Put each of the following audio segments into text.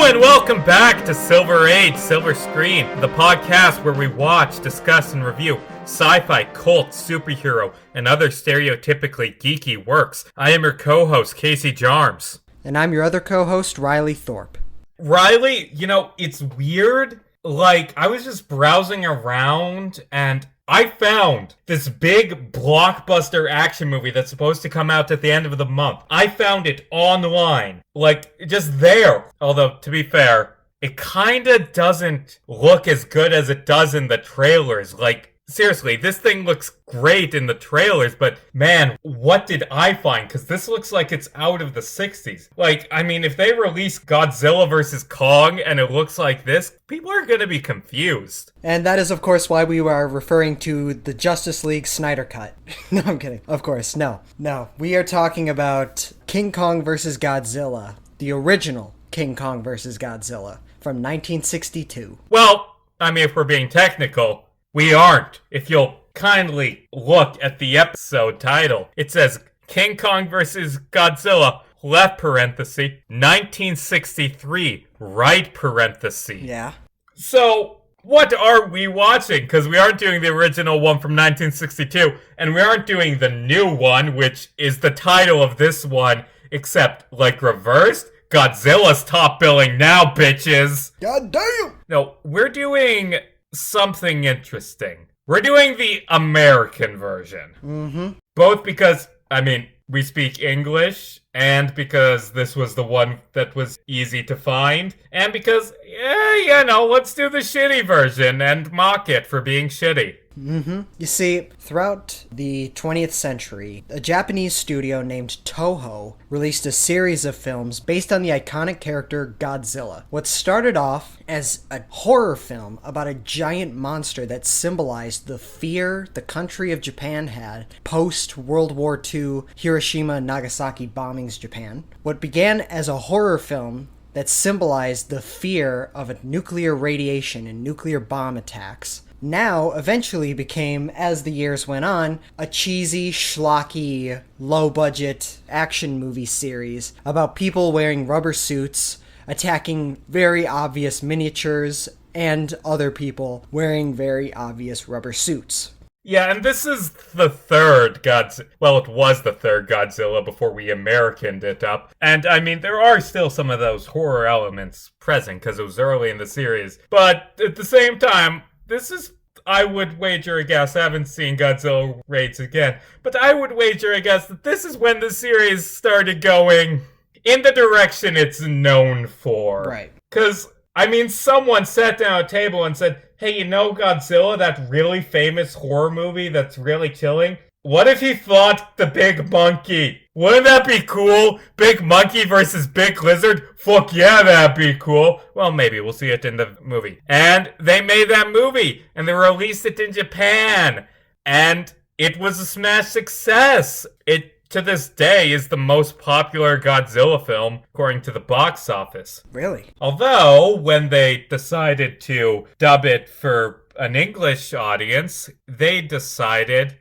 Hello and welcome back to Silver Age, Silver Screen, the podcast where we watch, discuss, and review sci-fi, cult, superhero, and other stereotypically geeky works. I am your co-host, Casey Jarms. And I'm your other co-host, Riley Thorpe. Riley, it's weird. I was just browsing around and I found this big blockbuster action movie that's supposed to come out at the end of the month. I found it online, just there. Although, to be fair, it kinda doesn't look as good as it does in the trailers. Seriously, this thing looks great in the trailers, but man, what did I find? Because this looks like it's out of the 60s. If they release Godzilla vs. Kong and it looks like this, people are gonna be confused. And that is, of course, why we are referring to the Justice League Snyder Cut. No, I'm kidding. Of course, no. We are talking about King Kong vs. Godzilla, the original King Kong vs. Godzilla from 1962. Well, if we're being technical, we aren't. If you'll kindly look at the episode title, it says King Kong vs. Godzilla, left parenthesis, 1963, right parenthesis. Yeah. So, what are we watching? Because we aren't doing the original one from 1962, and we aren't doing the new one, which is the title of this one, except, reversed? Godzilla's top billing now, bitches! God damn! No, we're doing something interesting. We're doing the American version. Mm-hmm. Both because, we speak English, and because this was the one that was easy to find, and because, let's do the shitty version and mock it for being shitty. Mm-hmm. You see, throughout the 20th century, a Japanese studio named Toho released a series of films based on the iconic character Godzilla. What started off as a horror film about a giant monster that symbolized the fear the country of Japan had post-World War II Hiroshima and Nagasaki bombings Japan. What began as a horror film that symbolized the fear of a nuclear radiation and nuclear bomb attacks now eventually became, as the years went on, a cheesy, schlocky, low-budget action movie series about people wearing rubber suits, attacking very obvious miniatures, and other people wearing very obvious rubber suits. Yeah, and this is the third Godzilla. Well, it was the third Godzilla before we Americaned it up. And, there are still some of those horror elements present because it was early in the series. But at the same time, this is, I would wager a guess, I haven't seen Godzilla Raids again, but I would wager a guess that this is when the series started going in the direction it's known for. Right. Because, someone sat down at a table and said, hey, Godzilla, that really famous horror movie that's really chilling? What if he fought the big monkey? Wouldn't that be cool? Big monkey versus big lizard? Fuck yeah, that'd be cool. Well, maybe. We'll see it in the movie. And they made that movie, and they released it in Japan. And it was a smash success. It, to this day, is the most popular Godzilla film, according to the box office. Really? Although, when they decided to dub it for an English audience, they decided,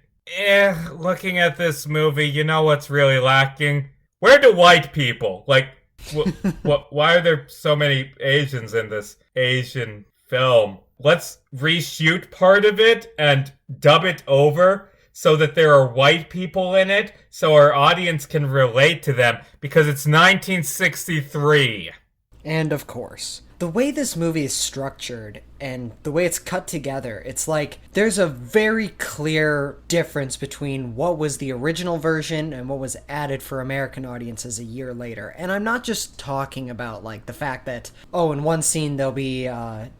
looking at this movie, you know what's really lacking? Where do white people? Why are there so many Asians in this Asian film? Let's reshoot part of it and dub it over so that there are white people in it, so our audience can relate to them, because it's 1963. And of course, the way this movie is structured and the way it's cut together, it's there's a very clear difference between what was the original version and what was added for American audiences a year later. And I'm not just talking about the fact that, in one scene there'll be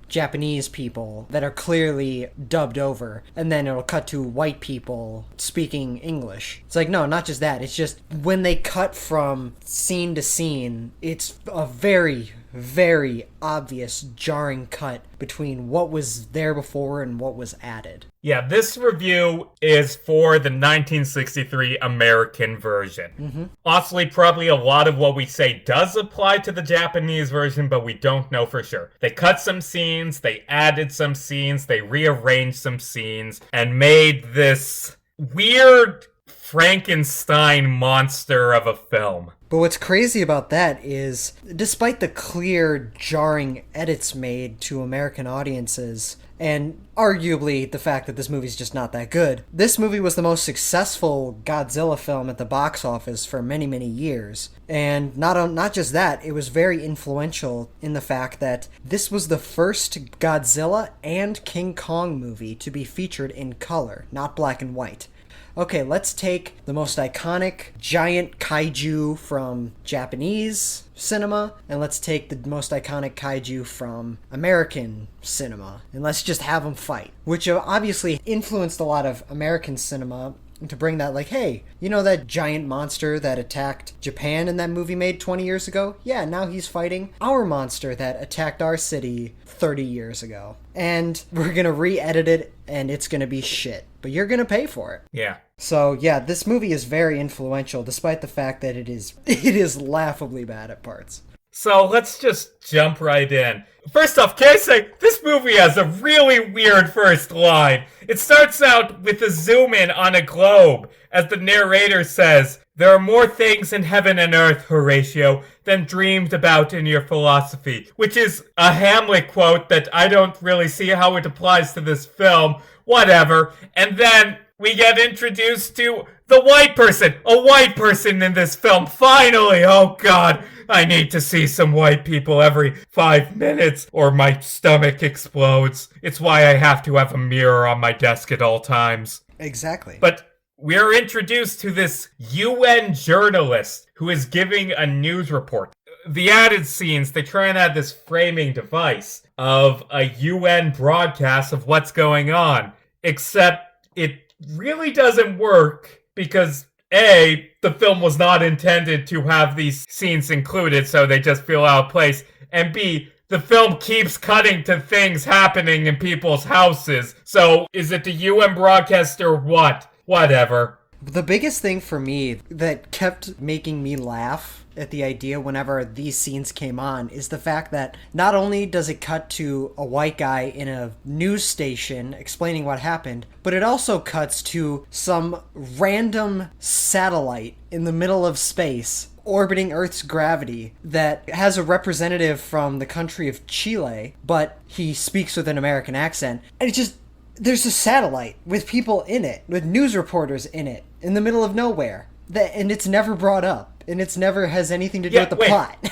Japanese people that are clearly dubbed over, and then it'll cut to white people speaking English. It's no, not just that. It's just when they cut from scene to scene, it's a very, very obvious jarring cut between what was there before and what was added. Yeah, this review is for the 1963 American version. Mm-hmm. Honestly, probably a lot of what we say does apply to the Japanese version, but we don't know for sure. They cut some scenes, they added some scenes, they rearranged some scenes, and made this weird Frankenstein monster of a film. But what's crazy about that is, despite the clear, jarring edits made to American audiences, and arguably the fact that this movie's just not that good, this movie was the most successful Godzilla film at the box office for many, many years. And not just that, it was very influential in the fact that this was the first Godzilla and King Kong movie to be featured in color, not black and white. Okay, let's take the most iconic giant kaiju from Japanese cinema, and let's take the most iconic kaiju from American cinema, and let's just have them fight. Which obviously influenced a lot of American cinema to bring that, like, hey, you know that giant monster that attacked Japan in that movie made 20 years ago? Yeah, now he's fighting our monster that attacked our city 30 years ago. And we're gonna re-edit it, and it's gonna be shit. But you're gonna pay for it. Yeah. So, yeah, this movie is very influential, despite the fact that it is laughably bad at parts. So let's just jump right in. First off, can I say, this movie has a really weird first line. It starts out with a zoom in on a globe, as the narrator says, "There are more things in heaven and earth, Horatio, than dreamed about in your philosophy," which is a Hamlet quote that I don't really see how it applies to this film. Whatever. And then we get introduced to the white person. A white person in this film. Finally! Oh god. I need to see some white people every 5 minutes or my stomach explodes. It's why I have to have a mirror on my desk at all times. Exactly. But we're introduced to this UN journalist who is giving a news report. The added scenes, they try and add this framing device of a UN broadcast of what's going on. Except it really doesn't work because A, the film was not intended to have these scenes included, so they just feel out of place. And B, the film keeps cutting to things happening in people's houses. So is it the UN broadcast or what? Whatever. The biggest thing for me that kept making me laugh at the idea whenever these scenes came on is the fact that not only does it cut to a white guy in a news station explaining what happened, but it also cuts to some random satellite in the middle of space orbiting Earth's gravity that has a representative from the country of Chile, but he speaks with an American accent. And it just, there's a satellite with people in it, with news reporters in it, in the middle of nowhere. And it's never brought up, and it's never has anything to do with the plot.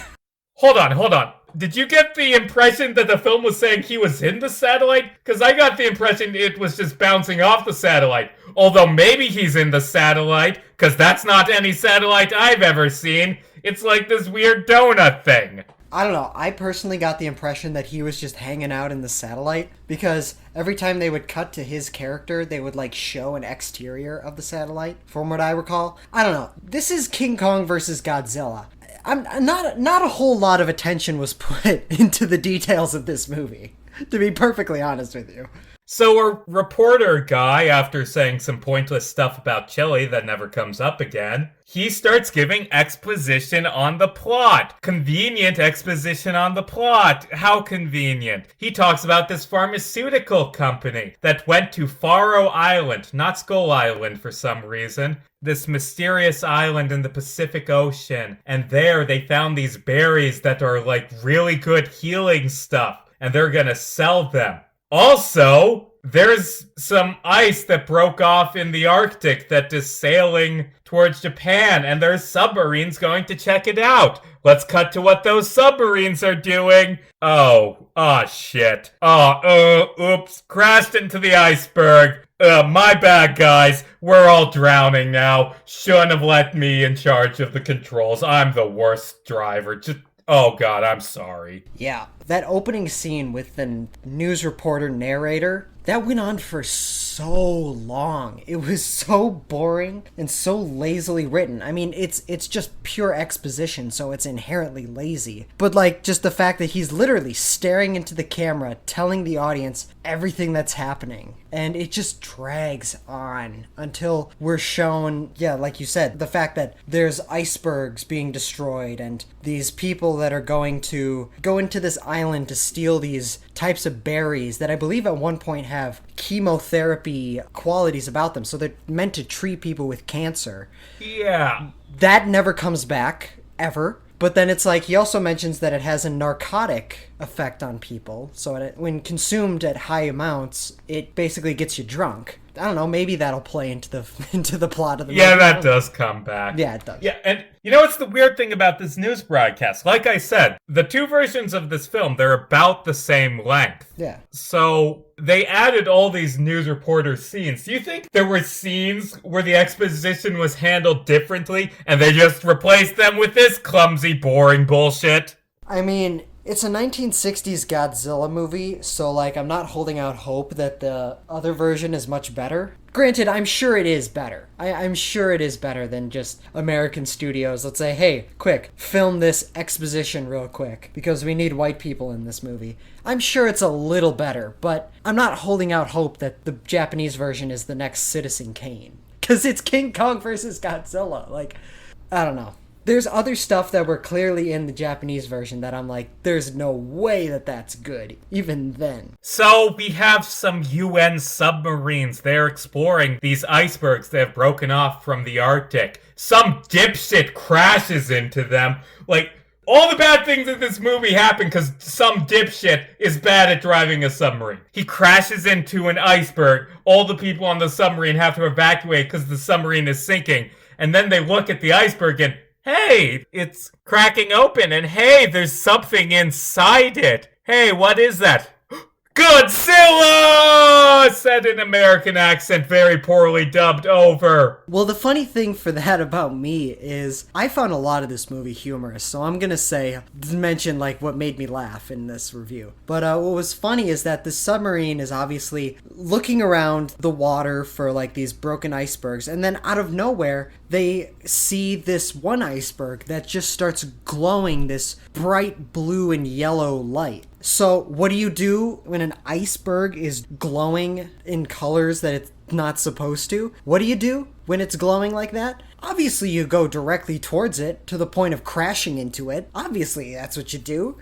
Hold on. Did you get the impression that the film was saying he was in the satellite? Because I got the impression it was just bouncing off the satellite. Although maybe he's in the satellite, because that's not any satellite I've ever seen. It's like this weird donut thing. I don't know. I personally got the impression that he was just hanging out in the satellite, because every time they would cut to his character, they would like show an exterior of the satellite, from what I recall. I don't know. This is King Kong versus Godzilla. I'm not a whole lot of attention was put into the details of this movie, to be perfectly honest with you. So a reporter guy, after saying some pointless stuff about Chile that never comes up again, he starts giving exposition on the plot. Convenient exposition on the plot. How convenient. He talks about this pharmaceutical company that went to Faro Island, not Skull Island for some reason. This mysterious island in the Pacific Ocean. And there they found these berries that are like really good healing stuff. And they're gonna sell them. Also, there's some ice that broke off in the Arctic that is sailing towards Japan, and there's submarines going to check it out. Let's cut to what those submarines are doing. Shit. Oops, crashed into the iceberg. My bad, guys. We're all drowning now. Shouldn't have let me in charge of the controls. I'm the worst driver. Oh god, I'm sorry. Yeah, that opening scene with the news reporter narrator, that went on for so long. It was so boring and so lazily written. I mean, it's just pure exposition, so it's inherently lazy. But like, just the fact that he's literally staring into the camera, telling the audience everything that's happening. And it just drags on until we're shown, yeah, like you said, the fact that there's icebergs being destroyed and these people that are going to go into this island to steal these types of berries that I believe at one point had have chemotherapy qualities about them. So they're meant to treat people with cancer. Yeah. That never comes back, ever. But then it's like, he also mentions that it has a narcotic effect on people. So when consumed at high amounts, it basically gets you drunk. I don't know, maybe that'll play into the plot of the movie. Yeah, that does come back. Yeah, it does. Yeah, and you know what's the weird thing about this news broadcast? Like I said, the two versions of this film, they're about the same length. Yeah. So they added all these news reporter scenes. Do you think there were scenes where the exposition was handled differently and they just replaced them with this clumsy, boring bullshit? I mean, it's a 1960s Godzilla movie, so, like, I'm not holding out hope that the other version is much better. Granted, I'm sure it is better. I'm sure it is better than just American studios. Let's say, hey, quick, film this exposition real quick, because we need white people in this movie. I'm sure it's a little better, but I'm not holding out hope that the Japanese version is the next Citizen Kane. Because it's King Kong versus Godzilla. Like, I don't know. There's other stuff that were clearly in the Japanese version that I'm like, there's no way that that's good, even then. So we have some UN submarines. They're exploring these icebergs that have broken off from the Arctic. Some dipshit crashes into them. Like, all the bad things in this movie happen because some dipshit is bad at driving a submarine. He crashes into an iceberg. All the people on the submarine have to evacuate because the submarine is sinking. And then they look at the iceberg and, hey, it's cracking open, and hey, there's something inside it. Hey, what is that? Godzilla! Said in American accent, very poorly dubbed over. Well, the funny thing for that about me is I found a lot of this movie humorous, so I'm gonna mention like what made me laugh in this review. But what was funny is that the submarine is obviously looking around the water for like these broken icebergs, and then out of nowhere, they see this one iceberg that just starts glowing this bright blue and yellow light. So what do you do when an iceberg is glowing in colors that it's not supposed to? What do you do when it's glowing like that? Obviously you go directly towards it to the point of crashing into it. Obviously that's what you do.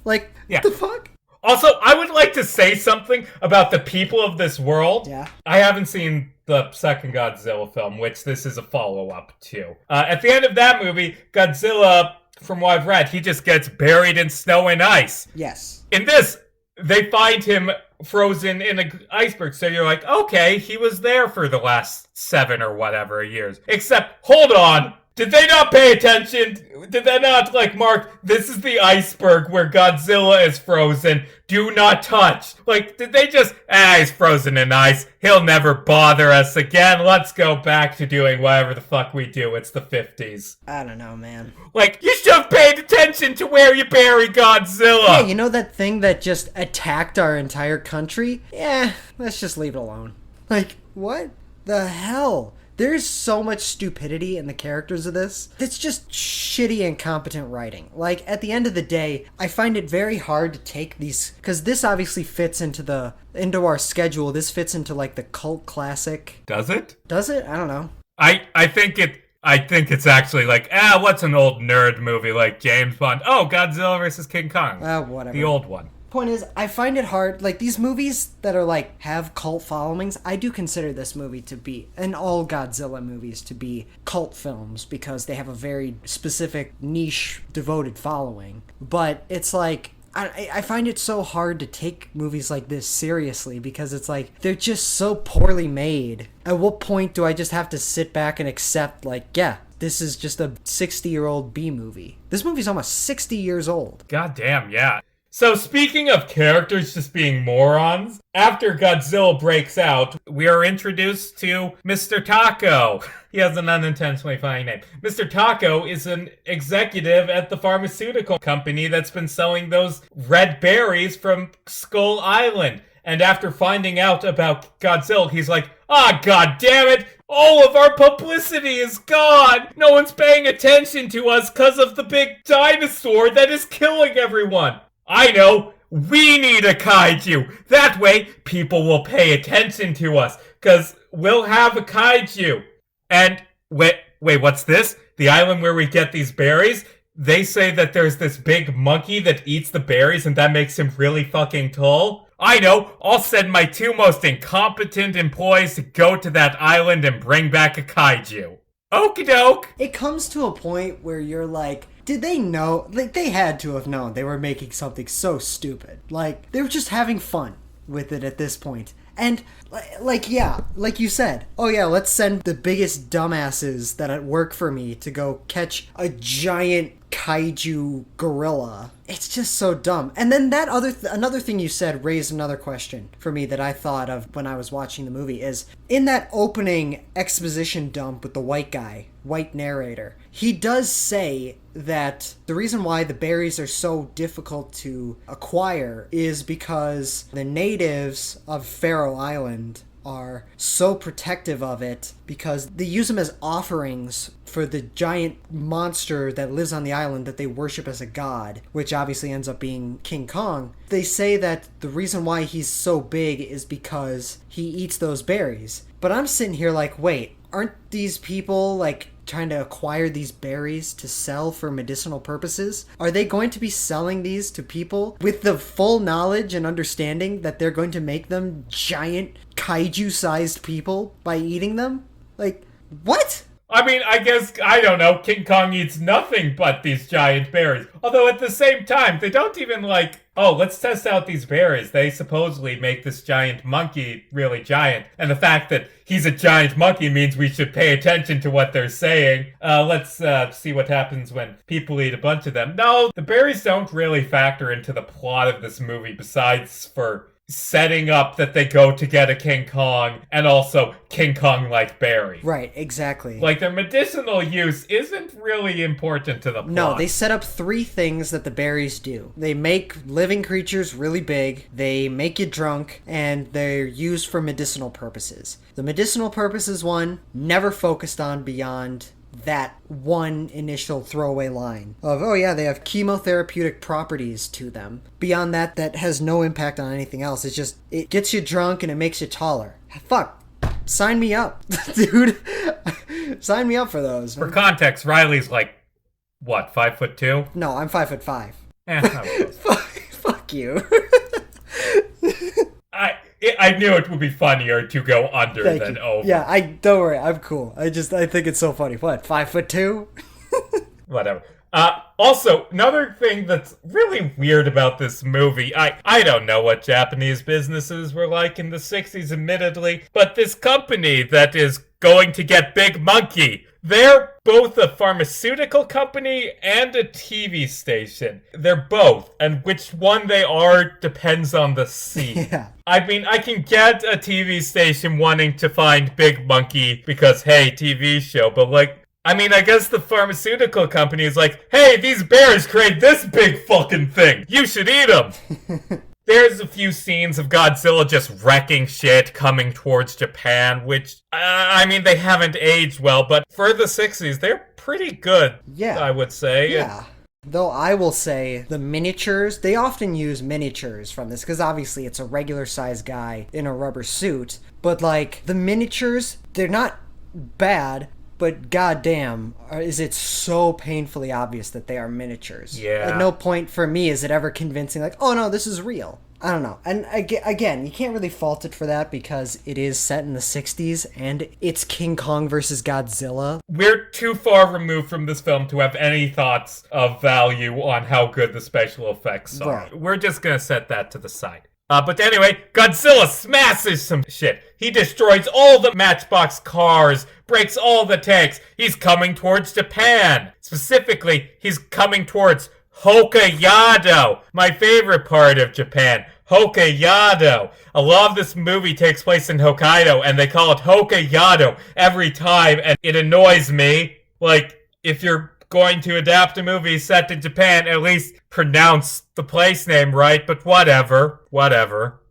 Like, yeah. What the fuck? Also, I would like to say something about the people of this world. Yeah. I haven't seen the second Godzilla film, which this is a follow-up to. At the end of that movie, Godzilla, from what I've read, he just gets buried in snow and ice. Yes. In this, they find him frozen in an iceberg, so you're like, okay, he was there for the last 7 or whatever years. Except, hold on, did they not pay attention? Did they not, like, mark, this is the iceberg where Godzilla is frozen, do not touch? Like, did they just, he's frozen in ice, he'll never bother us again, let's go back to doing whatever the fuck we do, it's the 50s. I don't know, man. Like, you should have paid attention to where you bury Godzilla! Yeah, you know that thing that just attacked our entire country? Yeah, let's just leave it alone. Like, what the hell? There's so much stupidity in the characters of this. It's just shitty, incompetent writing. Like, at the end of the day, I find it very hard to take these... Because this obviously fits into our schedule. This fits into, like, the cult classic. Does it? Does it? I don't know. I think it's actually like, what's an old nerd movie like James Bond? Oh, Godzilla versus King Kong. Whatever. The old one. Point is, I find it hard, like, these movies that are, like, have cult followings, I do consider this movie to be, and all Godzilla movies to be cult films, because they have a very specific niche devoted following. But it's like, I find it so hard to take movies like this seriously, because it's like, they're just so poorly made. At what point do I just have to sit back and accept, like, yeah, this is just a 60-year-old B movie? This movie's almost 60 years old. God damn, yeah. So speaking of characters just being morons, after Godzilla breaks out, we are introduced to Mr. Taco. He has an unintentionally funny name. Mr. Taco is an executive at the pharmaceutical company that's been selling those red berries from Skull Island. And after finding out about Godzilla, he's like, god damn it! All of our publicity is gone! No one's paying attention to us because of the big dinosaur that is killing everyone! I know! We need a kaiju! That way, people will pay attention to us, because we'll have a kaiju! And, wait, what's this? The island where we get these berries? They say that there's this big monkey that eats the berries and that makes him really fucking tall? I know, I'll send my 2 most incompetent employees to go to that island and bring back a kaiju. Okie doke. It comes to a point where you're like, did they know? Like, they had to have known they were making something so stupid. Like, they were just having fun with it at this point. And, like you said, oh yeah, let's send the biggest dumbasses that work for me to go catch a giant kaiju gorilla. It's just so dumb. And then that another thing you said raised another question for me that I thought of when I was watching the movie is, in that opening exposition dump with the white narrator, he does say that the reason why the berries are so difficult to acquire is because the natives of Faroe Island are so protective of it because they use them as offerings for the giant monster that lives on the island that they worship as a god, which obviously ends up being King Kong. They say that the reason why he's so big is because he eats those berries. But I'm sitting here like, wait, aren't these people like trying to acquire these berries to sell for medicinal purposes? Are they going to be selling these to people with the full knowledge and understanding that they're going to make them giant kaiju-sized people by eating them? Like, what? I mean, I guess, I don't know, King Kong eats nothing but these giant berries. Although at the same time, they don't even like, oh, let's test out these berries. They supposedly make this giant monkey really giant. And the fact that he's a giant monkey means we should pay attention to what they're saying. Let's see what happens when people eat a bunch of them. No, the berries don't really factor into the plot of this movie besides for setting up that they go to get a King Kong and also King Kong-like berry. Right, exactly. Like, their medicinal use isn't really important to the plot. No, they set up 3 things that the berries do. They make living creatures really big, they make you drunk, and they're used for medicinal purposes. The medicinal purposes one, never focused on beyond that one initial throwaway line of, oh yeah, they have chemotherapeutic properties to them. Beyond that, that has no impact on anything else. It's just, it gets you drunk and it makes you taller. Fuck. Sign me up, dude. Sign me up for those. For context, Riley's like, what, 5'2"? No, I'm 5'5". Fuck you. I knew it would be funnier to go under than over. Yeah, don't worry, I'm cool. I think it's so funny. What, 5'2"? Whatever. Also, another thing that's really weird about this movie, I don't know what Japanese businesses were like in the 60s, admittedly, but this company that is going to get Big Monkey, they're both a pharmaceutical company and a TV station. They're both, and which one they are depends on the scene. Yeah. I mean, I can get a TV station wanting to find Big Monkey because, hey, TV show, but like, I mean, I guess the pharmaceutical company is like, hey, these bears create this big fucking thing. You should eat them. There's a few scenes of Godzilla just wrecking shit coming towards Japan, which, I mean, they haven't aged well, but for the 60s, they're pretty good, yeah, I would say. Yeah. Though I will say the miniatures, they often use miniatures from this, because obviously it's a regular sized guy in a rubber suit, but like, the miniatures, they're not bad, but goddamn, is it so painfully obvious that they are miniatures. Yeah. At no point for me is it ever convincing, like, oh no, this is real. I don't know. And again, you can't really fault it for that because it is set in the 60s and it's King Kong versus Godzilla. We're too far removed from this film to have any thoughts of value on how good the special effects are. Right. We're just gonna set that to the side. But anyway, Godzilla smashes some shit. He destroys all the Matchbox cars, breaks all the tanks. He's coming towards Japan. Specifically, he's coming towards Hokkaido, my favorite part of Japan. Hokkaido. A lot of this movie takes place in Hokkaido, and they call it Hokkaido every time, and it annoys me. Like, if you're going to adapt a movie set in Japan, at least pronounce the place name right, but whatever.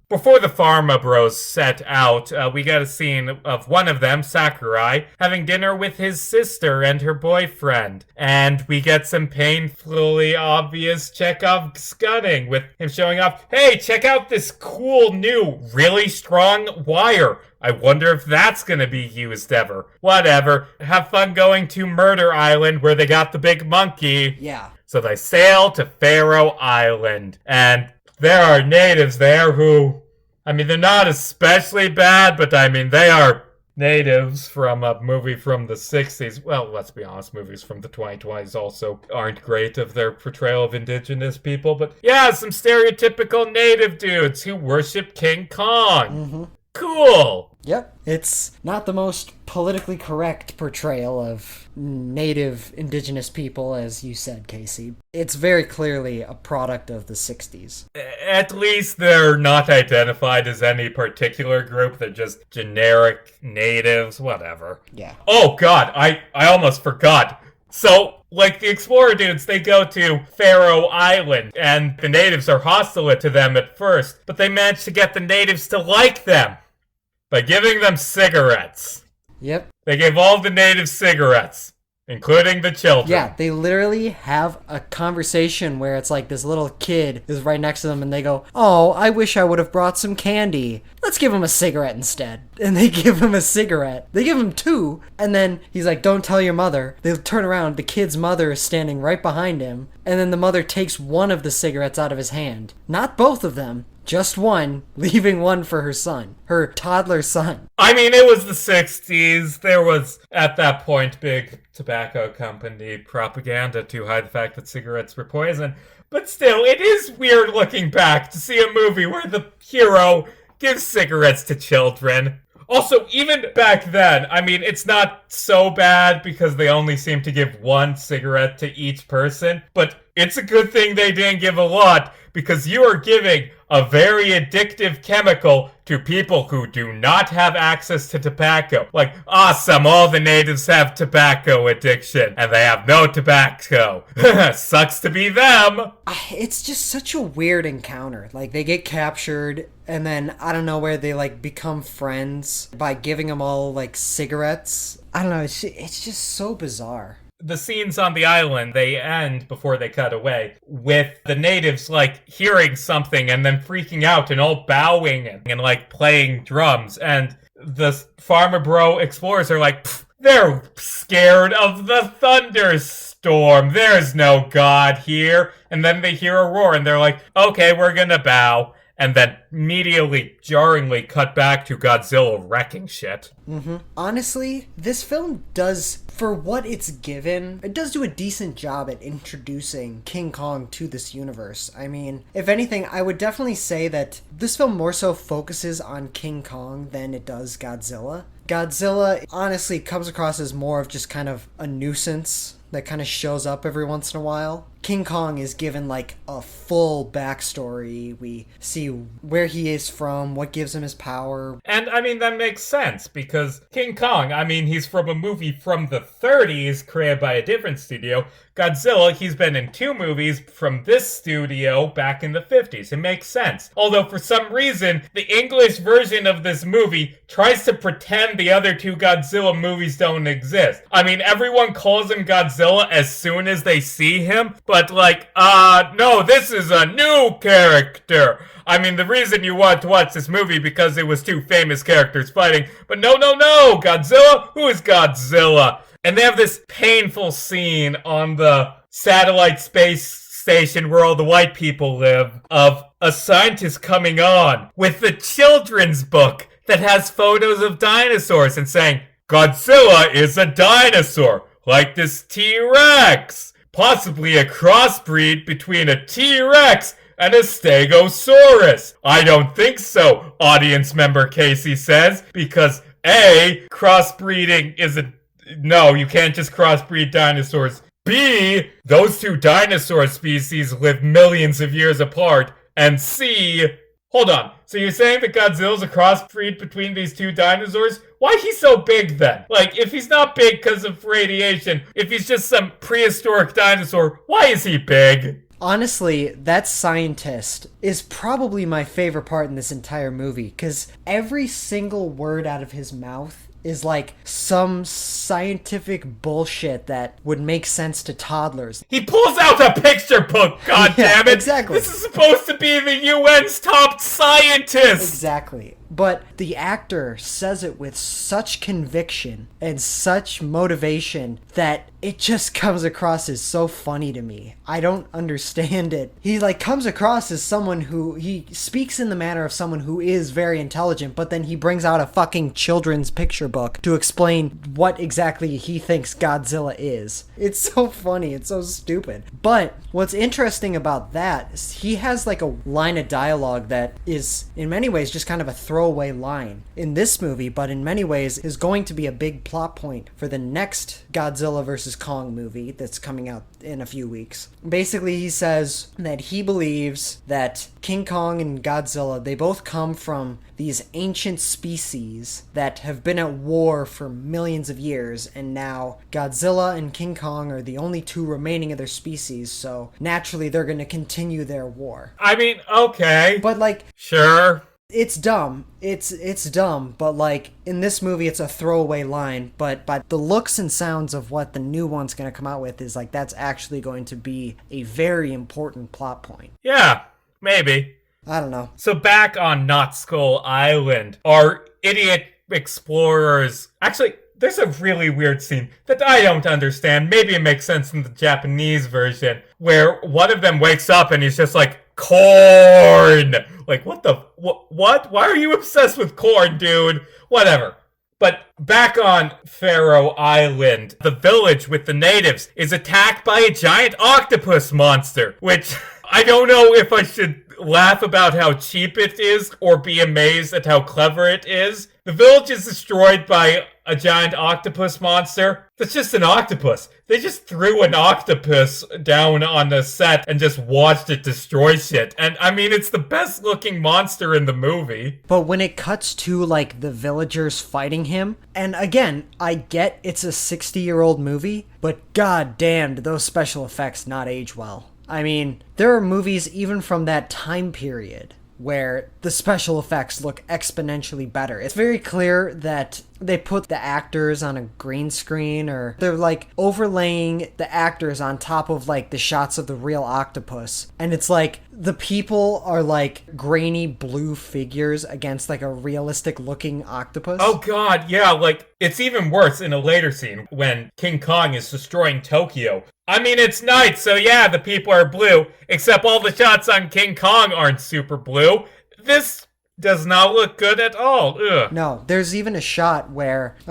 Before the Pharma Bros set out, we get a scene of one of them, Sakurai, having dinner with his sister and her boyfriend. And we get some painfully obvious Chekhov stunning with him showing off, hey, check out this cool new, really strong wire. I wonder if that's gonna be used ever. Whatever. Have fun going to Murder Island where they got the big monkey. Yeah. So they sail to Faroe Island. And there are natives there who I mean, they're not especially bad, but I mean, they are natives from a movie from the 60s. Well, let's be honest, movies from the 2020s also aren't great of their portrayal of indigenous people, but yeah, some stereotypical native dudes who worship King Kong. Mm-hmm. Cool! Yep. It's not the most politically correct portrayal of native indigenous people, as you said, Casey. It's very clearly a product of the 60s. At least they're not identified as any particular group. They're just generic natives, whatever. Yeah. Oh god, I almost forgot. So, like, the explorer dudes, they go to Faroe Island, and the natives are hostile to them at first, but they manage to get the natives to like them by giving them cigarettes. Yep. They gave all the natives cigarettes, including the children. Yeah, they literally have a conversation where it's like this little kid is right next to them and they go, "Oh, I wish I would have brought some candy. Let's give him a cigarette instead." And they give him a cigarette. They give him two, and then he's like, "Don't tell your mother." They turn around, the kid's mother is standing right behind him, and then the mother takes one of the cigarettes out of his hand. Not both of them. Just one, leaving one for her son. Her toddler son. I mean, it was the 60s. There was, at that point, big tobacco company propaganda to hide the fact that cigarettes were poison. But still, it is weird looking back to see a movie where the hero gives cigarettes to children. Also, even back then, I mean, it's not so bad because they only seem to give one cigarette to each person. But it's a good thing they didn't give a lot, because you are giving a very addictive chemical to people who do not have access to tobacco. Like, awesome, all the natives have tobacco addiction, and they have no tobacco. Sucks to be them. It's just such a weird encounter. Like, they get captured, and then, I don't know where they, like, become friends by giving them all, like, cigarettes. I don't know, it's just so bizarre. The scenes on the island, they end, before they cut away, with the natives, like, hearing something and then freaking out and all bowing and like, playing drums. And the Farmer Bro explorers are like, they're scared of the thunderstorm. There's no god here. And then they hear a roar and they're like, okay, we're gonna bow. And then immediately, jarringly cut back to Godzilla wrecking shit. Mm-hmm. Honestly, this film does, for what it's given, it does do a decent job at introducing King Kong to this universe. I mean, if anything, I would definitely say that this film more so focuses on King Kong than it does Godzilla. Godzilla, honestly, comes across as more of just kind of a nuisance that kind of shows up every once in a while. King Kong is given like a full backstory. We see where he is from, what gives him his power. And I mean, that makes sense because King Kong, I mean, he's from a movie from the 30s created by a different studio. Godzilla, he's been in 2 movies from this studio back in the 50s. It makes sense. Although for some reason, the English version of this movie tries to pretend the other 2 Godzilla movies don't exist. I mean, everyone calls him Godzilla as soon as they see him, but like, no, this is a new character. I mean, the reason you want to watch this movie because it was 2 famous characters fighting, but no, Godzilla? Who is Godzilla? And they have this painful scene on the satellite space station where all the white people live of a scientist coming on with the children's book that has photos of dinosaurs and saying, Godzilla is a dinosaur, like this T-Rex. Possibly a crossbreed between a T-Rex and a Stegosaurus. I don't think so, audience member Casey says, because A, crossbreeding isn't... No, you can't just crossbreed dinosaurs. B, those 2 dinosaur species live millions of years apart. And C, hold on, so you're saying that Godzilla's a crossbreed between these 2 dinosaurs? Why he's so big then? Like, if he's not big because of radiation, if he's just some prehistoric dinosaur, why is he big? Honestly, that scientist is probably my favorite part in this entire movie, because every single word out of his mouth is like some scientific bullshit that would make sense to toddlers. He pulls out a picture book, goddammit! Exactly. This is supposed to be the UN's top scientist! Exactly. but the actor says it with such conviction and such motivation that it just comes across as so funny to me. I don't understand it. He like comes across as someone who he speaks in the manner of someone who is very intelligent, but then he brings out a fucking children's picture book to explain what exactly he thinks Godzilla is. It's so funny. It's so stupid. But what's interesting about that is he has like a line of dialogue that is in many ways just kind of a throwaway line in this movie, but in many ways is going to be a big plot point for the next Godzilla vs. Kong movie that's coming out in a few weeks. Basically, he says that he believes that King Kong and Godzilla, they both come from these ancient species that have been at war for millions of years, and now Godzilla and King Kong are the only two remaining of their species, so naturally they're going to continue their war. I mean, okay. But like, sure. It's dumb. It's dumb, but like in this movie it's a throwaway line, but by the looks and sounds of what the new one's going to come out with is like that's actually going to be a very important plot point. Yeah, maybe. I don't know. So back on Not Skull Island, our idiot explorers... Actually, there's a really weird scene that I don't understand. Maybe it makes sense in the Japanese version, where one of them wakes up and he's just like, corn! Like, what the... What? Why are you obsessed with corn, dude? Whatever. But back on Faroe Island, the village with the natives is attacked by a giant octopus monster, which I don't know if I should laugh about how cheap it is or be amazed at how clever it is. The village is destroyed by a giant octopus monster. That's just an octopus. They just threw an octopus down on the set and just watched it destroy shit. And I mean, it's the best looking monster in the movie. But when it cuts to like the villagers fighting him, and again, I get it's a 60-year-old movie, but god damn, did those special effects not age well. I mean, there are movies even from that time period where the special effects look exponentially better. It's very clear that they put the actors on a green screen, or they're like overlaying the actors on top of like the shots of the real octopus. And it's like the people are like grainy blue figures against like a realistic looking octopus. Oh god, yeah, like it's even worse in a later scene when King Kong is destroying Tokyo. I mean, it's night, so yeah, the people are blue, except all the shots on King Kong aren't super blue. This does not look good at all. Ugh. No, there's even a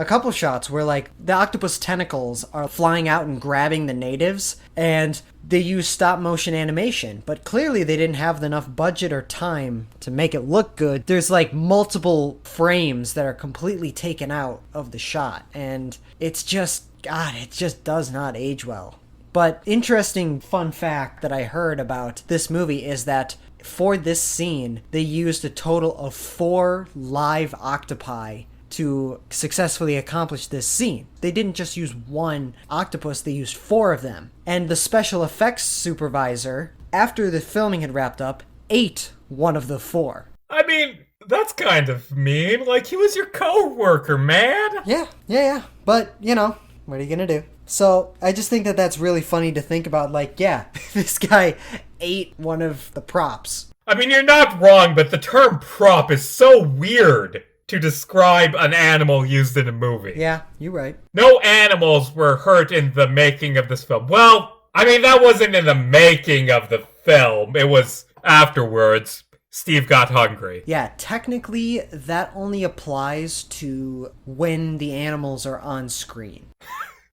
couple shots where like the octopus tentacles are flying out and grabbing the natives, and they use stop motion animation, but clearly they didn't have enough budget or time to make it look good. There's like multiple frames that are completely taken out of the shot, and it's just, God, it just does not age well. But interesting fun fact that I heard about this movie is that for this scene, they used a total of 4 live octopi to successfully accomplish this scene. They didn't just use one octopus, they used 4 of them. And the special effects supervisor, after the filming had wrapped up, ate one of the 4. I mean, that's kind of mean. Like, he was your co-worker, man. Yeah. But, you know, what are you gonna do? So, I just think that that's really funny to think about, like, yeah, this guy ate one of the props. I mean, you're not wrong, but the term prop is so weird to describe an animal used in a movie. Yeah, you're right. No animals were hurt in the making of this film. Well, I mean, that wasn't in the making of the film. It was afterwards. Steve got hungry. Yeah, technically, that only applies to when the animals are on screen.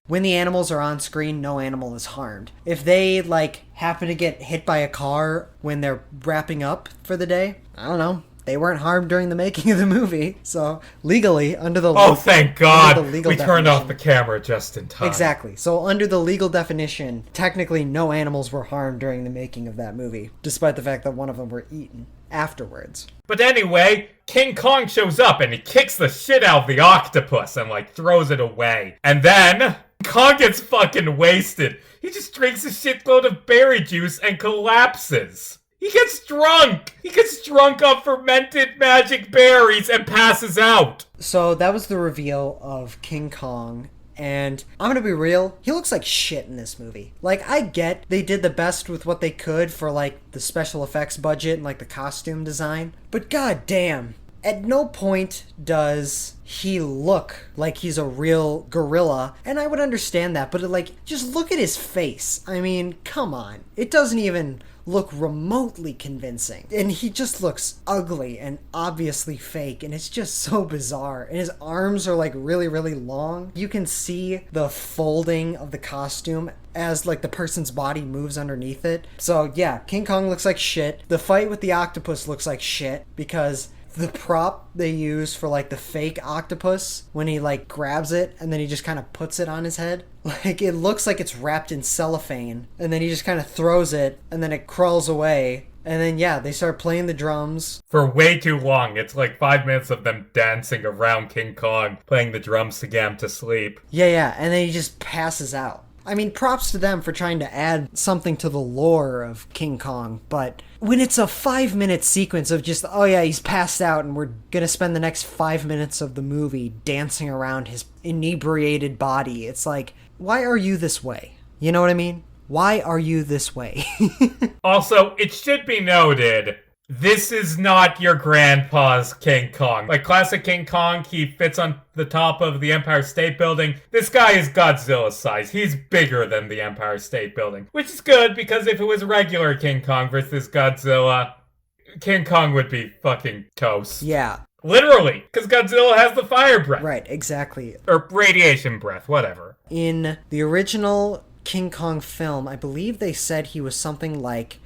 When the animals are on screen, no animal is harmed. If they, like, happen to get hit by a car when they're wrapping up for the day, I don't know. They weren't harmed during the making of the movie. So, legally, under the... Oh, thank God! We turned off definition. the camera just in time. Exactly. So, under the legal definition, technically no animals were harmed during the making of that movie, despite the fact that one of them were eaten afterwards. But anyway, King Kong shows up and he kicks the shit out of the octopus and, like, throws it away. And then... Kong gets fucking wasted. He just drinks a shitload of berry juice and collapses. He gets drunk. He gets drunk on fermented magic berries and passes out. So that was the reveal of King Kong. And I'm gonna be real, he looks like shit in this movie. Like, I get they did the best with what they could for, like, the special effects budget and, like, the costume design. But god damn, At no point does he look like he's a real gorilla, and I would understand that, but like, just look at his face. I mean, come on. It doesn't even look remotely convincing. And he just looks ugly and obviously fake, and it's just so bizarre. And his arms are like really, really long. You can see the folding of the costume as like the person's body moves underneath it. So yeah, King Kong looks like shit. The fight with the octopus looks like shit because the prop they use for like the fake octopus, when he like grabs it and then he just kind of puts it on his head, like it looks like it's wrapped in cellophane, and then he just kind of throws it and then it crawls away. And then yeah, they start playing the drums for way too long. It's like 5 minutes of them dancing around King Kong, playing the drums to get him to sleep. Yeah, and then he just passes out. I mean, props to them for trying to add something to the lore of King Kong, but when it's a 5-minute sequence of just, oh yeah, he's passed out and we're gonna spend the next 5 minutes of the movie dancing around his inebriated body, it's like, why are you this way? You know what I mean? Why are you this way? Also, it should be noted, this is not your grandpa's King Kong. Like classic King Kong, he fits on the top of the Empire State Building. This guy is Godzilla's size. He's bigger than the Empire State Building. Which is good, because if it was regular King Kong versus Godzilla, King Kong would be fucking toast. Yeah. Literally, because Godzilla has the fire breath. Right, exactly. Or radiation breath, whatever. In the original King Kong film, I believe they said he was something like,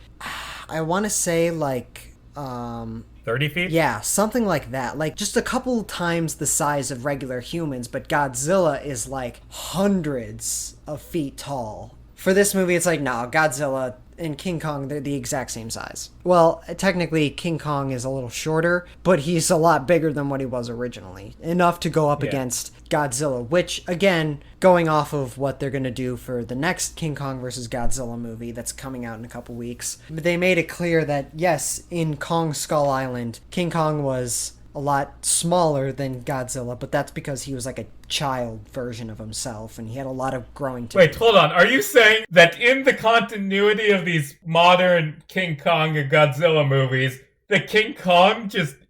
I want to say like, 30 feet? Yeah, something like that. Like, just a couple times the size of regular humans, but Godzilla is like hundreds of feet tall. For this movie, it's like, no, Godzilla and King Kong, they're the exact same size. Well, technically, King Kong is a little shorter, but he's a lot bigger than what he was originally. Enough to go up against Godzilla, which, again, going off of what they're going to do for the next King Kong vs. Godzilla movie that's coming out in a couple weeks, they made it clear that, yes, in Kong Skull Island, King Kong was a lot smaller than Godzilla, but that's because he was like a child version of himself, and he had a lot of growing to do. Wait, hold on. Are you saying that in the continuity of these modern King Kong and Godzilla movies, the King Kong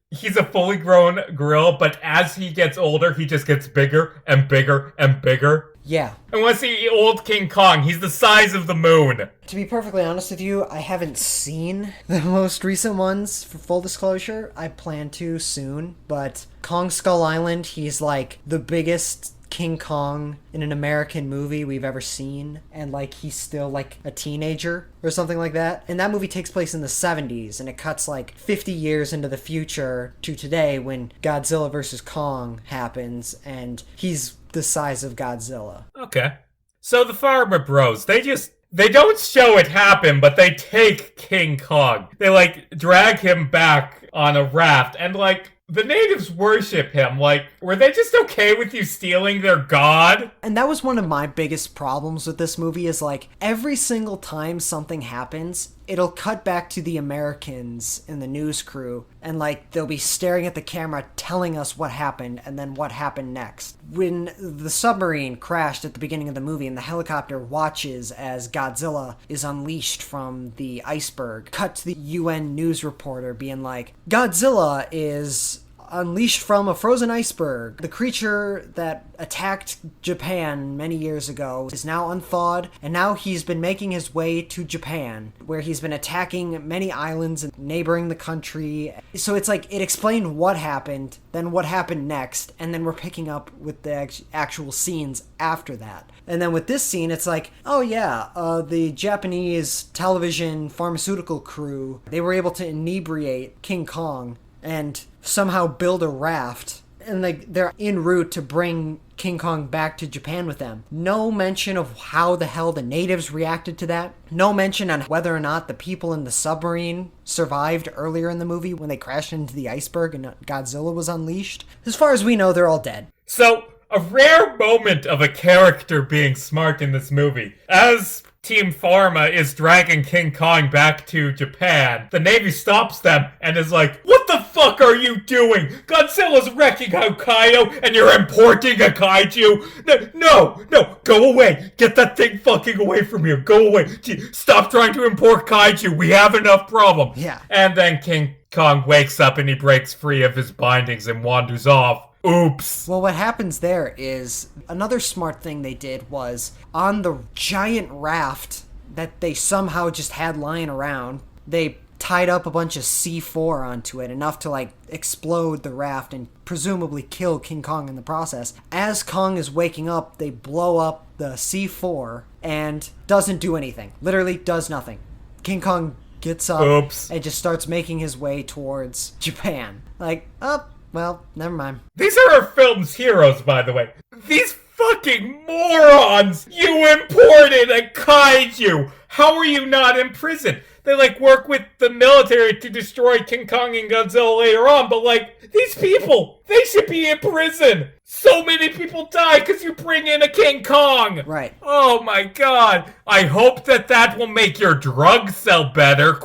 he's a fully grown gorilla, but as he gets older, he just gets bigger and bigger and bigger? Yeah. I want to see old King Kong. He's the size of the moon. To be perfectly honest with you, I haven't seen the most recent ones, for full disclosure. I plan to soon, but Kong Skull Island, he's like the biggest King Kong in an American movie we've ever seen, and like he's still like a teenager or something like that. And that movie takes place in the 70s, and it cuts like 50 years into the future to today when Godzilla vs. Kong happens, and he's the size of Godzilla. Okay. So the Farmer Bros, they don't show it happen, but they take King Kong. They like drag him back on a raft, and like the natives worship him. Like, were they just okay with you stealing their god? And that was one of my biggest problems with this movie, is like every single time something happens, it'll cut back to the Americans and the news crew, and like they'll be staring at the camera telling us what happened and then what happened next. When the submarine crashed at the beginning of the movie and the helicopter watches as Godzilla is unleashed from the iceberg, cut to the UN news reporter being like, Godzilla is unleashed from a frozen iceberg. The creature that attacked Japan many years ago is now unthawed, and now he's been making his way to Japan, where he's been attacking many islands and neighboring the country. So it's like, it explained what happened, then what happened next, and then we're picking up with the actual scenes after that. And then with this scene, it's like, oh yeah, the Japanese television pharmaceutical crew, they were able to inebriate King Kong and somehow build a raft, and like they're en route to bring King Kong back to Japan with them. No mention of how the hell the natives reacted to that. No mention on whether or not the people in the submarine survived earlier in the movie when they crashed into the iceberg and Godzilla was unleashed. As far as we know, they're all dead. So, a rare moment of a character being smart in this movie. As Team Pharma is dragging King Kong back to Japan, the Navy stops them and is like, what the fuck are you doing? Godzilla's wrecking Hokkaido and you're importing a kaiju? No, go away. Get that thing fucking away from here. Go away. Stop trying to import kaiju. We have enough problem. Yeah. And then King Kong wakes up and he breaks free of his bindings and wanders off. Oops. Well, what happens there is another smart thing they did was on the giant raft that they somehow just had lying around, they tied up a bunch of C4 onto it, enough to like explode the raft and presumably kill King Kong in the process. As Kong is waking up, they blow up the C4 and doesn't do anything. Literally does nothing. King Kong gets up and just starts making his way towards Japan. Like, well, never mind. These are our film's heroes, by the way. These fucking morons! You imported a kaiju! How are you not in prison? They, work with the military to destroy King Kong and Godzilla later on, but, these people, they should be in prison! So many people die because you bring in a King Kong! Right. Oh my god. I hope that will make your drugs sell better, ?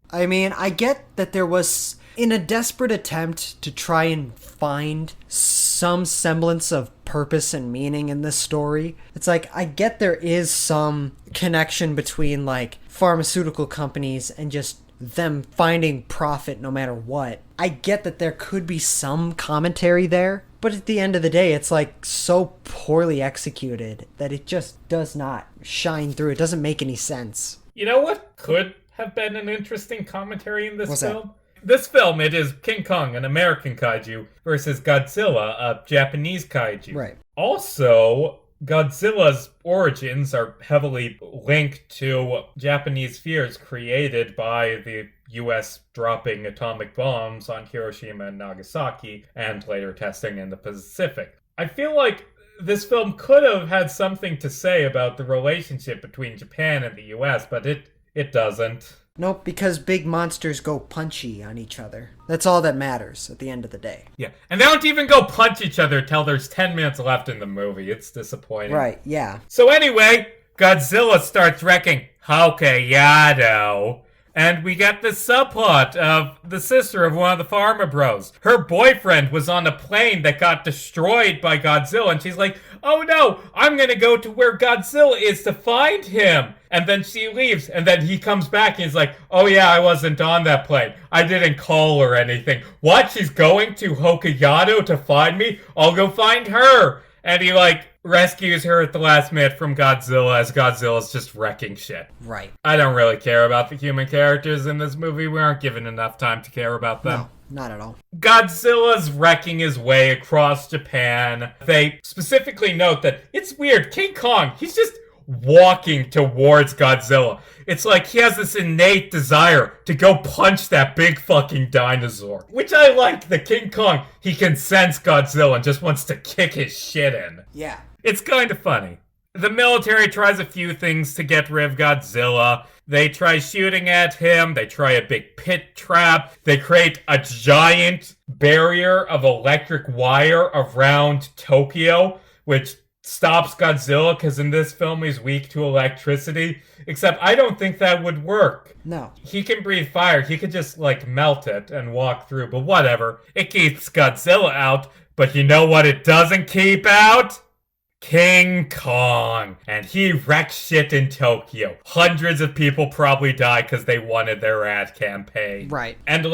I mean, I get that there was... in a desperate attempt to try and find some semblance of purpose and meaning in this story, it's I get there is some connection between, pharmaceutical companies and just them finding profit no matter what. I get that there could be some commentary there, but at the end of the day, it's, so poorly executed that it just does not shine through. It doesn't make any sense. You know what could have been an interesting commentary in this What's film? that? This film, it is King Kong, an American kaiju, versus Godzilla, a Japanese kaiju. Right. Also, Godzilla's origins are heavily linked to Japanese fears created by the US dropping atomic bombs on Hiroshima and Nagasaki, and later testing in the Pacific. I feel like this film could have had something to say about the relationship between Japan and the US, but it doesn't. Nope, because big monsters go punchy on each other. That's all that matters at the end of the day. Yeah, and they don't even go punch each other till there's 10 minutes left in the movie. It's disappointing. Right, yeah. So anyway, Godzilla starts wrecking Hokkaido, and we get this subplot of the sister of one of the Pharma Bros. Her boyfriend was on a plane that got destroyed by Godzilla, and she's like, oh no, I'm gonna go to where Godzilla is to find him. And then she leaves, and then he comes back and he's like, oh yeah, I wasn't on that plane. I didn't call or anything. What? She's going to Hokkaido to find me? I'll go find her. And he, rescues her at the last minute from Godzilla as Godzilla's just wrecking shit. Right. I don't really care about the human characters in this movie. We aren't given enough time to care about them. No, not at all. Godzilla's wrecking his way across Japan. They specifically note that it's weird. King Kong, he's just walking towards Godzilla. It's like he has this innate desire to go punch that big fucking dinosaur. Which I like. The King Kong, he can sense Godzilla and just wants to kick his shit in. Yeah. It's kind of funny. The military tries a few things to get rid of Godzilla. They try shooting at him. They try a big pit trap. They create a giant barrier of electric wire around Tokyo, which stops Godzilla because in this film he's weak to electricity. Except I don't think that would work. No. He can breathe fire. He could just melt it and walk through. But whatever. It keeps Godzilla out. But you know what it doesn't keep out? King Kong. And he wrecks shit in Tokyo. Hundreds of people probably die because they wanted their ad campaign. Right. And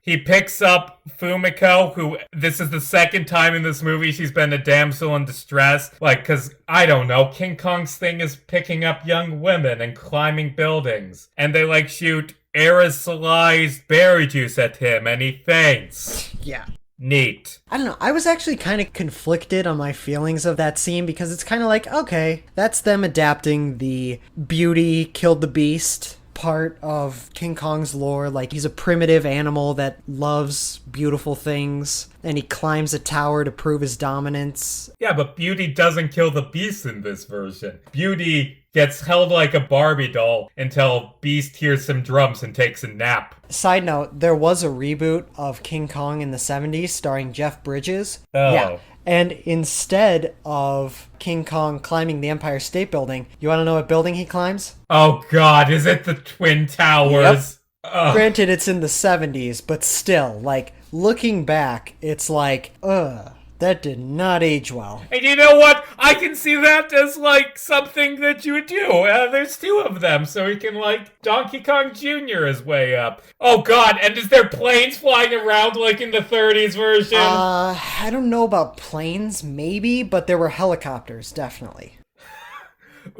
he picks up Fumiko, who this is the second time in this movie she's been a damsel in distress. Because, I don't know, King Kong's thing is picking up young women and climbing buildings. And they shoot aerosolized berry juice at him and he faints. Yeah. Neat. I don't know. I was actually kind of conflicted on my feelings of that scene because it's kind of okay, that's them adapting the beauty killed the beast part of King Kong's lore. He's a primitive animal that loves beautiful things and he climbs a tower to prove his dominance. Yeah, but Beauty doesn't kill the beast in this version. Beauty gets held like a Barbie doll until Beast hears some drums and takes a nap. Side note, there was a reboot of King Kong in the 70s starring Jeff Bridges. Oh. Yeah. And instead of King Kong climbing the Empire State Building, you want to know what building he climbs? Oh God, is it the Twin Towers? Yep. Granted, it's in the 70s, but still, like, looking back, it's like, that did not age well. And you know what? I can see that as, like, something that you would do. There's two of them, so he can, like, Donkey Kong Jr. is way up. Oh, God, and is there planes flying around, like, in the 30s version? I don't know about planes, maybe, but there were helicopters, definitely.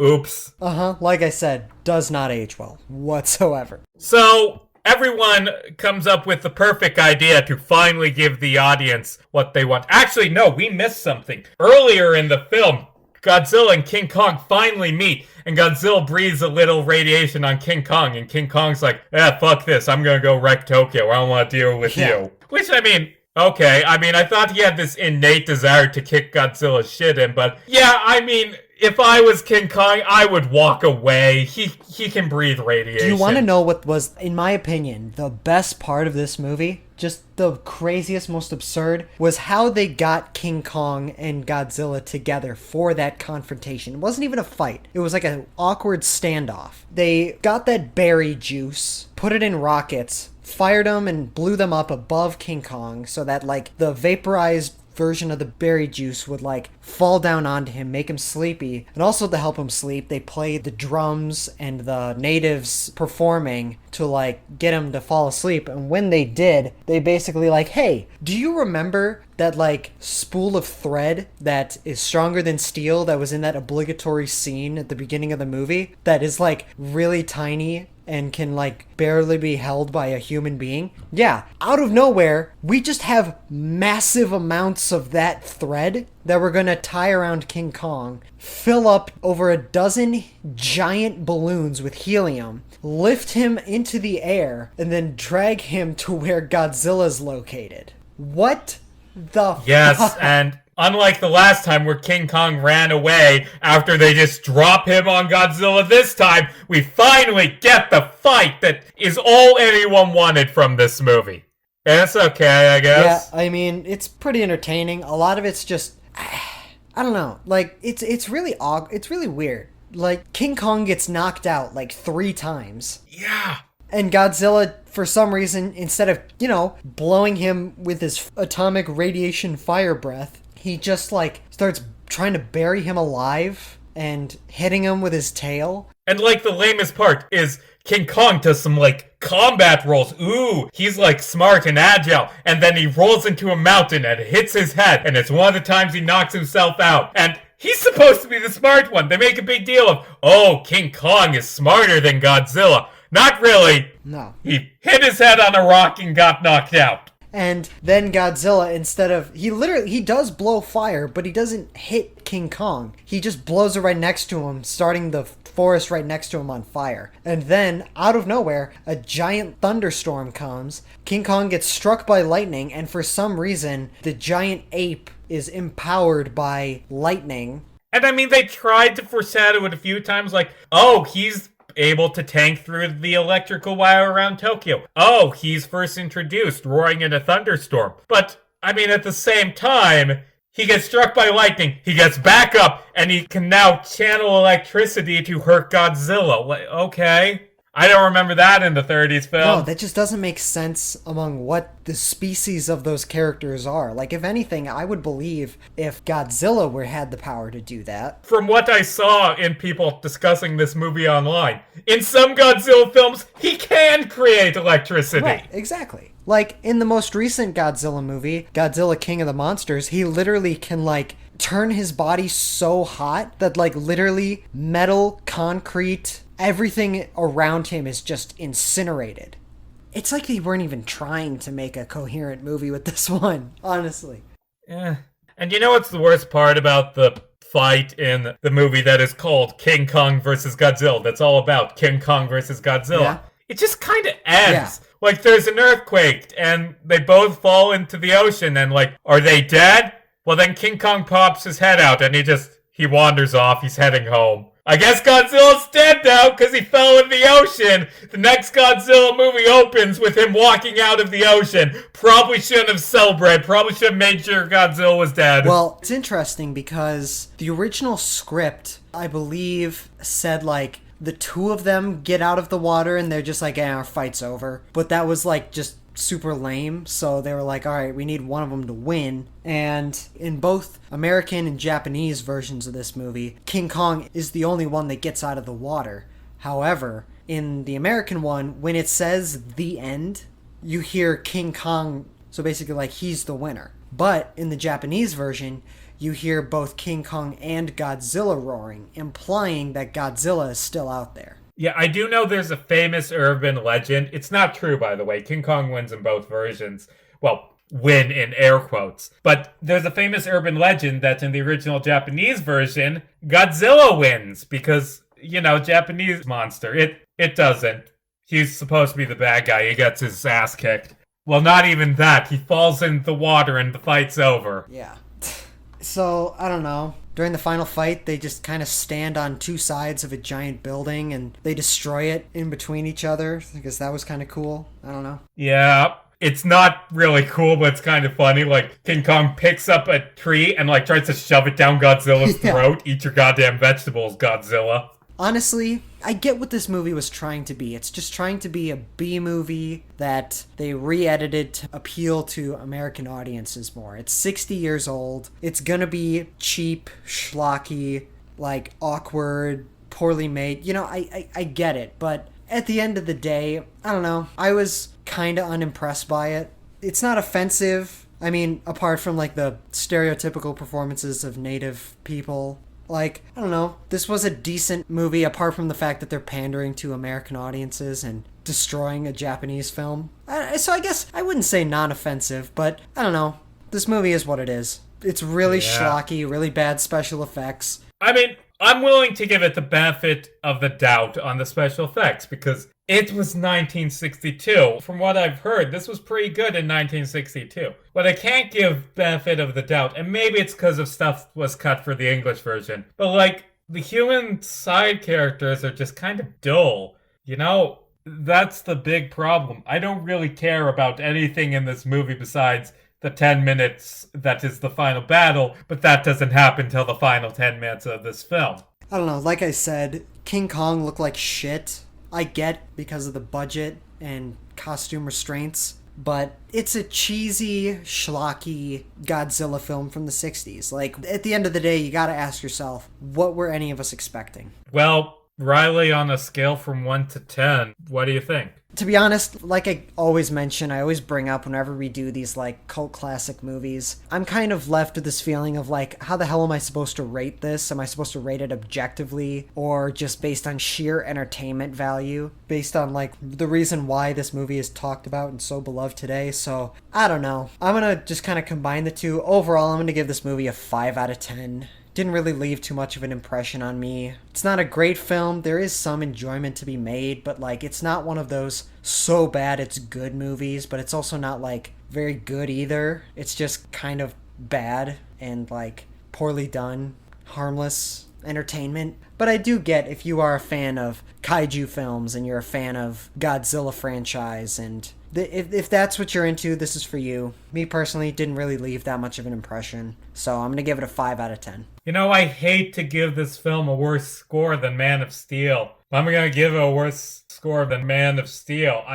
Oops. Like I said, does not age well, whatsoever. So... everyone comes up with the perfect idea to finally give the audience what they want. Actually, no, we missed something. Earlier in the film, Godzilla and King Kong finally meet, and Godzilla breathes a little radiation on King Kong, and King Kong's like, fuck this, I'm gonna go wreck Tokyo, I don't want to deal with you. Which, I mean... okay, I mean, I thought he had this innate desire to kick Godzilla's shit in, but yeah, I mean, if I was King Kong, I would walk away. He can breathe radiation. Do you want to know what was, in my opinion, the best part of this movie? Just the craziest, most absurd, was how they got King Kong and Godzilla together for that confrontation. It wasn't even a fight. It was like an awkward standoff. They got that berry juice, put it in rockets, fired them and blew them up above King Kong so that, like, the vaporized version of the berry juice would, like, fall down onto him, make him sleepy. And also to help him sleep, they played the drums and the natives performing to, like, get him to fall asleep. And when they did, they basically, like, hey, do you remember that, like, spool of thread that is stronger than steel that was in that obligatory scene at the beginning of the movie that is, like, really tiny and can, like, barely be held by a human being? Yeah, out of nowhere, we just have massive amounts of that thread that we're gonna tie around King Kong, fill up over a dozen giant balloons with helium, lift him into the air, and then drag him to where Godzilla's located. What the Yes, fuck? and... unlike the last time where King Kong ran away after they just drop him on Godzilla, this time we finally get the fight that is all anyone wanted from this movie. And it's okay, I guess. Yeah, I mean, it's pretty entertaining. A lot of it's just... I don't know. Like, it's really it's really weird. Like, King Kong gets knocked out, like, 3 times. Yeah. And Godzilla, for some reason, instead of, you know, blowing him with his atomic radiation fire breath, he just, like, starts trying to bury him alive and hitting him with his tail. And, like, the lamest part is King Kong does some, like, combat rolls. Ooh, he's, like, smart and agile. And then he rolls into a mountain and hits his head. And it's one of the times he knocks himself out. And he's supposed to be the smart one. They make a big deal of, oh, King Kong is smarter than Godzilla. Not really. No. He hit his head on a rock and got knocked out. And then Godzilla, instead of... he does blow fire, but he doesn't hit King Kong. He just blows it right next to him, starting the forest right next to him on fire. And then, out of nowhere, a giant thunderstorm comes. King Kong gets struck by lightning, and for some reason, the giant ape is empowered by lightning. And I mean, they tried to foreshadow it a few times, like, oh, he's able to tank through the electrical wire around Tokyo. Oh, he's first introduced roaring in a thunderstorm. But, I mean, at the same time, he gets struck by lightning, he gets back up, and he can now channel electricity to hurt Godzilla. Like, okay. I don't remember that in the 30s film. No, that just doesn't make sense among what the species of those characters are. Like, if anything, I would believe if Godzilla had the power to do that. From what I saw in people discussing this movie online, in some Godzilla films, he can create electricity. Right, exactly. Like, in the most recent Godzilla movie, Godzilla King of the Monsters, he literally can, like, turn his body so hot that, like, literally metal, concrete, everything around him is just incinerated. It's like they weren't even trying to make a coherent movie with this one, honestly. Yeah. And you know what's the worst part about the fight in the movie that is called King Kong vs. Godzilla? That's all about King Kong vs. Godzilla. Yeah. It just kind of ends. Yeah. Like, there's an earthquake, and they both fall into the ocean, and, like, are they dead? Well, then King Kong pops his head out, and he wanders off. He's heading home. I guess Godzilla's dead now because he fell in the ocean. The next Godzilla movie opens with him walking out of the ocean. Probably shouldn't have celebrated. Probably should have made sure Godzilla was dead. Well, it's interesting because the original script, I believe, said like the two of them get out of the water and they're just like, our fight's over. But that was like just super lame, so they were like, all right, we need one of them to win. And in both American and Japanese versions of this movie, King Kong is the only one that gets out of the water. However, in the American one, when it says the end, you hear King Kong, so basically like he's the winner. But in the Japanese version, you hear both King Kong and Godzilla roaring, implying that Godzilla is still out there. Yeah, I do know there's a famous urban legend. It's not true, by the way. King Kong wins in both versions. Well, win in air quotes. But there's a famous urban legend that in the original Japanese version, Godzilla wins because, Japanese monster. It doesn't. He's supposed to be the bad guy. He gets his ass kicked. Well, not even that. He falls in the water and the fight's over. Yeah. So, I don't know. During the final fight, they just kind of stand on two sides of a giant building and they destroy it in between each other. I guess that was kind of cool. I don't know. Yeah, it's not really cool, but it's kind of funny. Like, King Kong picks up a tree and, tries to shove it down Godzilla's throat. Eat your goddamn vegetables, Godzilla. Honestly, I get what this movie was trying to be. It's just trying to be a B-movie that they re-edited to appeal to American audiences more. It's 60 years old. It's gonna be cheap, schlocky, awkward, poorly made. I get it, but at the end of the day, I don't know. I was kind of unimpressed by it. It's not offensive. I mean, apart from, the stereotypical performances of native people. I don't know, this was a decent movie apart from the fact that they're pandering to American audiences and destroying a Japanese film. So I guess I wouldn't say non-offensive, but I don't know. This movie is what it is. It's really schlocky, really bad special effects. I mean, I'm willing to give it the benefit of the doubt on the special effects because it was 1962. From what I've heard, this was pretty good in 1962. But I can't give benefit of the doubt, and maybe it's because of stuff was cut for the English version. But the human side characters are just kind of dull. That's the big problem. I don't really care about anything in this movie besides the 10 minutes that is the final battle, but that doesn't happen till the final 10 minutes of this film. I don't know, like I said, King Kong looked like shit. I get because of the budget and costume restraints, but it's a cheesy, schlocky Godzilla film from the 60s. At the end of the day, you gotta ask yourself, what were any of us expecting? Well, Riley, on a scale from 1 to 10, what do you think? To be honest, like I always mention, I always bring up whenever we do these cult classic movies, I'm kind of left with this feeling of how the hell am I supposed to rate this? Am I supposed to rate it objectively or just based on sheer entertainment value? Based on the reason why this movie is talked about and so beloved today? So I don't know. I'm gonna just kind of combine the two. Overall, I'm gonna give this movie a 5 out of 10. Didn't really leave too much of an impression on me. It's not a great film. There is some enjoyment to be made, but it's not one of those so bad it's good movies, but it's also not very good either. It's just kind of bad and poorly done, harmless entertainment. But I do get if you are a fan of Kaiju films and you're a fan of Godzilla franchise and if that's what you're into, this is for you. Me personally, didn't really leave that much of an impression. So I'm going to give it a 5 out of 10. I hate to give this film a worse score than Man of Steel. I'm going to give it a worse score than Man of Steel.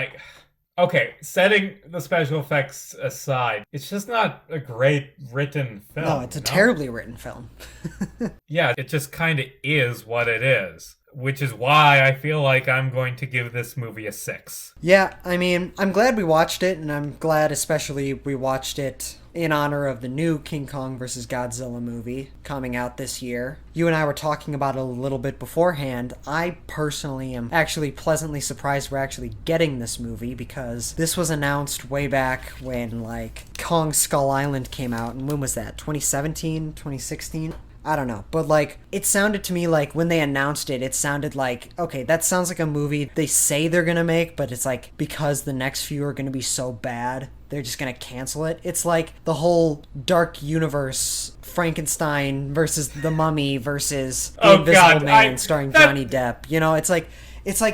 Okay, setting the special effects aside, it's just not a great written film. No, it's a terribly written film. Yeah, it just kind of is what it is. Which is why I feel like I'm going to give this movie a 6. Yeah, I mean, I'm glad we watched it, and I'm glad especially we watched it in honor of the new King Kong vs. Godzilla movie coming out this year. You and I were talking about it a little bit beforehand. I personally am actually pleasantly surprised we're actually getting this movie because this was announced way back when Kong Skull Island came out, and when was that? 2017? 2016? I don't know. But, like, it sounded to me like when they announced it, it sounded like, okay, that sounds like a movie they say they're gonna make, but it's like, because the next few are gonna be so bad, they're just gonna cancel it. It's like the whole Dark Universe, Frankenstein versus the Mummy versus the Invisible Man starring Johnny Depp. You know, it's like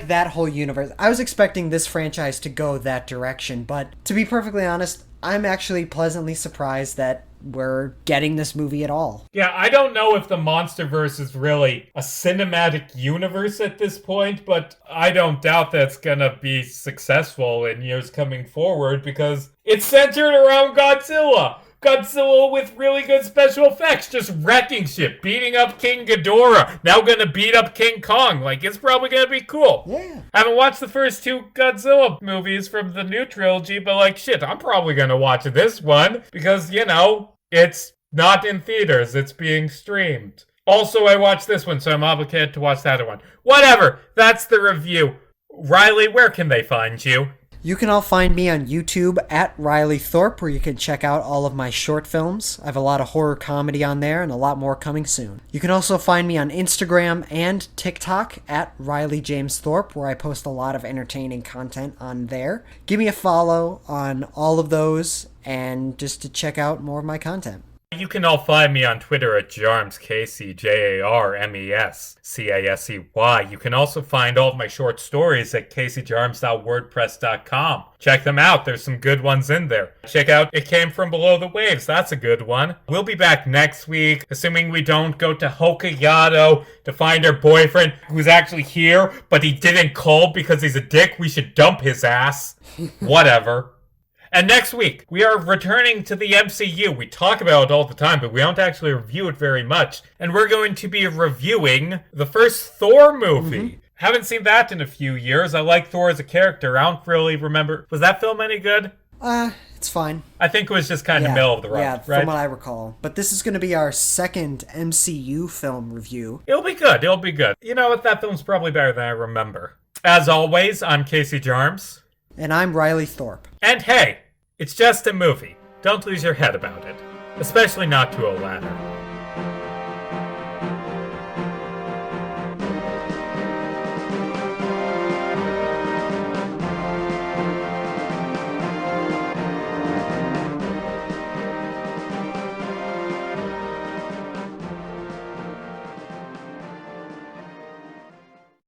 that whole universe. I was expecting this franchise to go that direction, but to be perfectly honest, I'm actually pleasantly surprised that we're getting this movie at all. Yeah, I don't know if the Monsterverse is really a cinematic universe at this point, but I don't doubt that's gonna be successful in years coming forward because it's centered around Godzilla. Godzilla with really good special effects, just wrecking shit, beating up King Ghidorah, now gonna beat up King Kong. Like, it's probably gonna be cool. Yeah. I haven't watched the first two Godzilla movies from the new trilogy, but like, shit, I'm probably gonna watch this one because, you know, it's not in theaters, it's being streamed. Also, I watched this one, so I'm obligated to watch that one. Whatever, that's the review. Riley, where can they find you? You can all find me on YouTube at Riley Thorpe, where you can check out all of my short films. I have a lot of horror comedy on there and a lot more coming soon. You can also find me on Instagram and TikTok at Riley James Thorpe, where I post a lot of entertaining content on there. Give me a follow on all of those and just to check out more of my content. You can all find me on Twitter at Jarmes, KCJARMESCASEY. You can also find all of my short stories at caseyjarmes.wordpress.com. Check them out, there's some good ones in there. Check out It Came From Below the Waves, that's a good one. We'll be back next week, assuming we don't go to Hokkaido to find our boyfriend who's actually here, but he didn't call because he's a dick. We should dump his ass. Whatever. And next week, we are returning to the MCU. We talk about it all the time, but we don't actually review it very much. And we're going to be reviewing the first Thor movie. Haven't seen that in a few years. I like Thor as a character. I don't really remember. Was that film any good? It's fine. I think it was just kind of middle of the road, yeah, right? from what I recall. But this is going to be our second MCU film review. It'll be good. It'll be good. You know what? That film's probably better than I remember. As always, I'm Casey Jarmes. And I'm Riley Thorpe. And hey, it's just a movie. Don't lose your head about it. Especially not to a ladder.